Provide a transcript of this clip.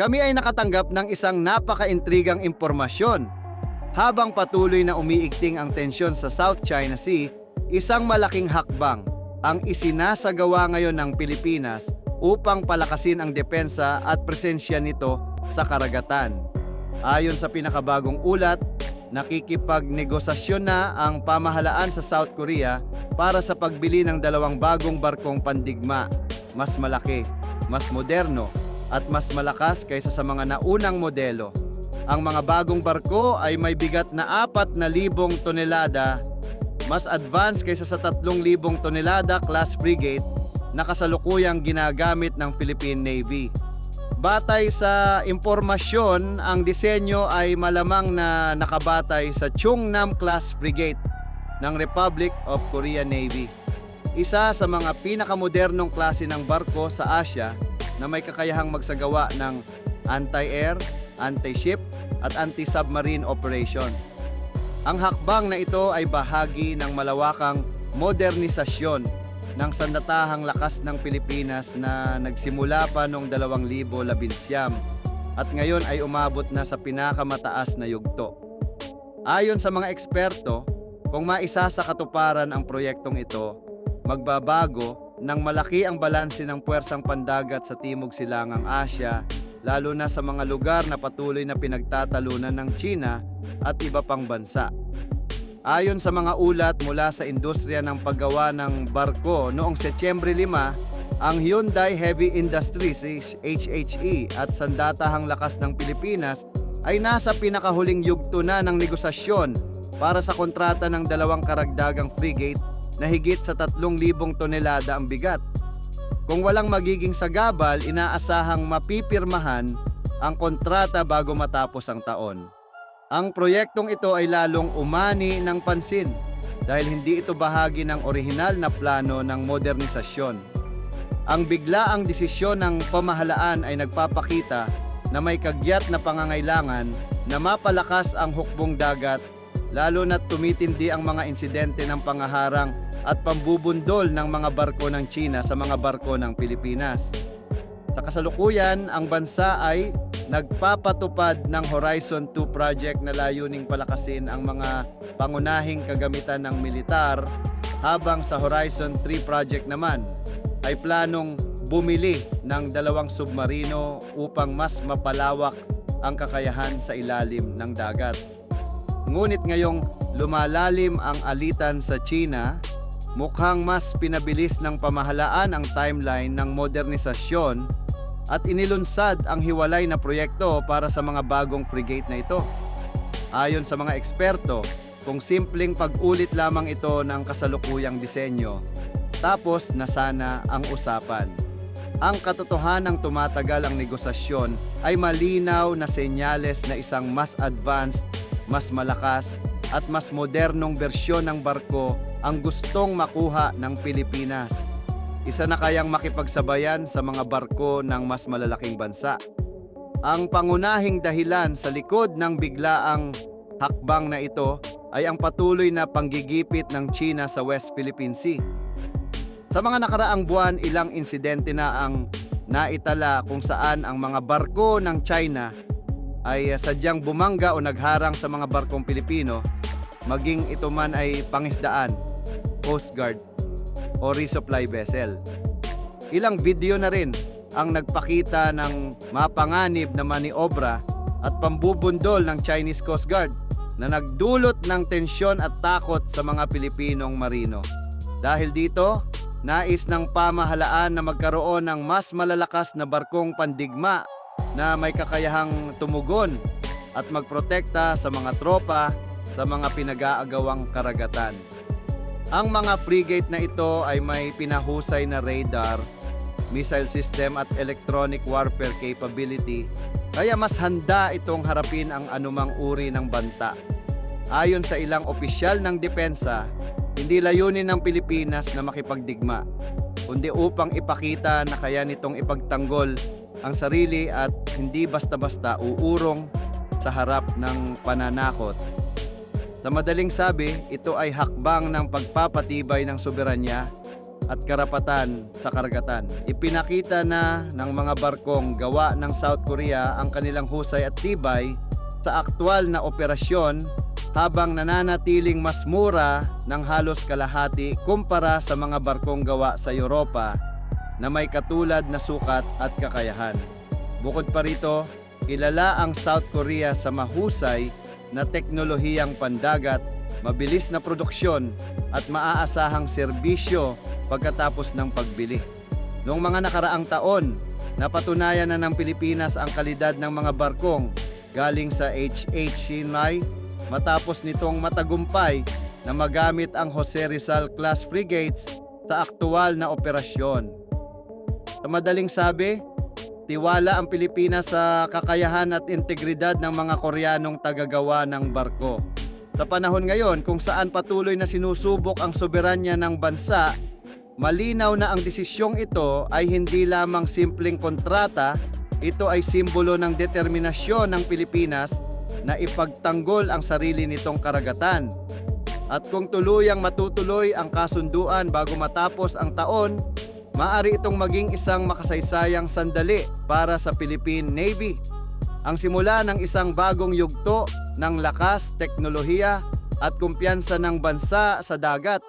Kami ay nakatanggap ng isang napaka-intrigang impormasyon. Habang patuloy na umiigting ang tensyon sa South China Sea, isang malaking hakbang ang isinasagawa ngayon ng Pilipinas upang palakasin ang depensa at presensya nito sa karagatan. Ayon sa pinakabagong ulat, nakikipagnegosasyon na ang pamahalaan sa South Korea para sa pagbili ng dalawang bagong barkong pandigma, mas malaki, mas moderno, at mas malakas kaysa sa mga naunang modelo. Ang mga bagong barko ay may bigat na 4,000 tonelada, mas advanced kaysa sa 3,000 tonelada class frigate na kasalukuyang ginagamit ng Philippine Navy. Batay sa impormasyon, ang disenyo ay malamang na nakabatay sa Chungnam class frigate ng Republic of Korea Navy. Isa sa mga pinakamodernong klase ng barko sa Asia na may kakayahang magsagawa ng anti-air, anti-ship at anti-submarine operation. Ang hakbang na ito ay bahagi ng malawakang modernisasyon ng sandatahang lakas ng Pilipinas na nagsimula pa noong 2019 at ngayon ay umabot na sa pinakamataas na yugto. Ayon sa mga eksperto, kung maisa sa katuparan ang proyektong ito, magbabago ng malaki ang balanse ng puwersang pandagat sa Timog Silangang Asya, lalo na sa mga lugar na patuloy na pinagtatalunan ng China at iba pang bansa. Ayon sa mga ulat mula sa industriya ng paggawa ng barko, noong Setyembre 5, ang Hyundai Heavy Industries HHE at Sandatahang Lakas ng Pilipinas ay nasa pinakahuling yugto na ng negosasyon para sa kontrata ng dalawang karagdagang frigate na higit sa 3,000 tonelada ang bigat. Kung walang magiging sagabal, inaasahang mapipirmahan ang kontrata bago matapos ang taon. Ang proyektong ito ay lalong umani ng pansin dahil hindi ito bahagi ng orihinal na plano ng modernisasyon. Ang biglaang desisyon ng pamahalaan ay nagpapakita na may kagyat na pangangailangan na mapalakas ang hukbong dagat, lalo na't tumitindi ang mga insidente ng pangaharang at pambubundol ng mga barko ng China sa mga barko ng Pilipinas. Sa kasalukuyan, ang bansa ay nagpapatupad ng Horizon 2 project na layuning palakasin ang mga pangunahing kagamitan ng militar, habang sa Horizon 3 project naman ay planong bumili ng 2 submarino upang mas mapalawak ang kakayahan sa ilalim ng dagat. Ngunit ngayong lumalalim ang alitan sa China, mukhang mas pinabilis ng pamahalaan ang timeline ng modernisasyon at inilunsad ang hiwalay na proyekto para sa mga bagong frigate na ito. Ayon sa mga eksperto, kung simpleng pag-ulit lamang ito ng kasalukuyang disenyo, tapos na sana ang usapan. Ang katotohanang tumatagal ang negosasyon ay malinaw na senyales na isang mas advanced, mas malakas at mas modernong bersyon ng barko ang gustong makuha ng Pilipinas. Isa na kayang makipagsabayan sa mga barko ng mas malalaking bansa. Ang pangunahing dahilan sa likod ng biglaang hakbang na ito ay ang patuloy na panggigipit ng China sa West Philippine Sea. Sa mga nakaraang buwan, ilang insidente na ang naitala kung saan ang mga barko ng China ay sadyang bumangga o nagharang sa mga barkong Pilipino, maging ito man ay pangisdaan, Coast Guard o resupply vessel. Ilang video na rin ang nagpakita ng mapanganib na maniobra at pambubundol ng Chinese Coast Guard na nagdulot ng tensyon at takot sa mga Pilipinong marino. Dahil dito, nais ng pamahalaan na magkaroon ng mas malalakas na barkong pandigma na may kakayahang tumugon at magprotekta sa mga tropa sa mga pinag-aagawang karagatan. Ang mga frigate na ito ay may pinahusay na radar, missile system at electronic warfare capability, kaya mas handa itong harapin ang anumang uri ng banta. Ayon sa ilang opisyal ng depensa, hindi layunin ng Pilipinas na makipagdigma, kundi upang ipakita na kaya nitong ipagtanggol ang sarili at hindi basta-basta uurong sa harap ng pananakot. Sa madaling sabi, ito ay hakbang ng pagpapatibay ng soberanya, at karapatan sa karagatan. Ipinakita na ng mga barkong gawa ng South Korea ang kanilang husay at tibay sa aktwal na operasyon habang nananatiling mas mura ng halos kalahati kumpara sa mga barkong gawa sa Europa na may katulad na sukat at kakayahan. Bukod pa rito, kilala ang South Korea sa mahusay na teknolohiyang pandagat, mabilis na produksyon at maaasahang serbisyo pagkatapos ng pagbili. Noong mga nakaraang taon, napatunayan na ng Pilipinas ang kalidad ng mga barkong galing sa HH Sinai matapos nitong matagumpay na magamit ang Jose Rizal class frigates sa aktual na operasyon. Sa madaling sabi, tiwala ang Pilipinas sa kakayahan at integridad ng mga Koreanong tagagawa ng barko. Sa panahon ngayon kung saan patuloy na sinusubok ang soberanya ng bansa, malinaw na ang desisyong ito ay hindi lamang simpleng kontrata, ito ay simbolo ng determinasyon ng Pilipinas na ipagtanggol ang sarili nitong karagatan. At kung tuluyang matutuloy ang kasunduan bago matapos ang taon, maaari itong maging isang makasaysayang sandali para sa Philippine Navy. Ang simula ng isang bagong yugto ng lakas, teknolohiya at kumpiyansa ng bansa sa dagat.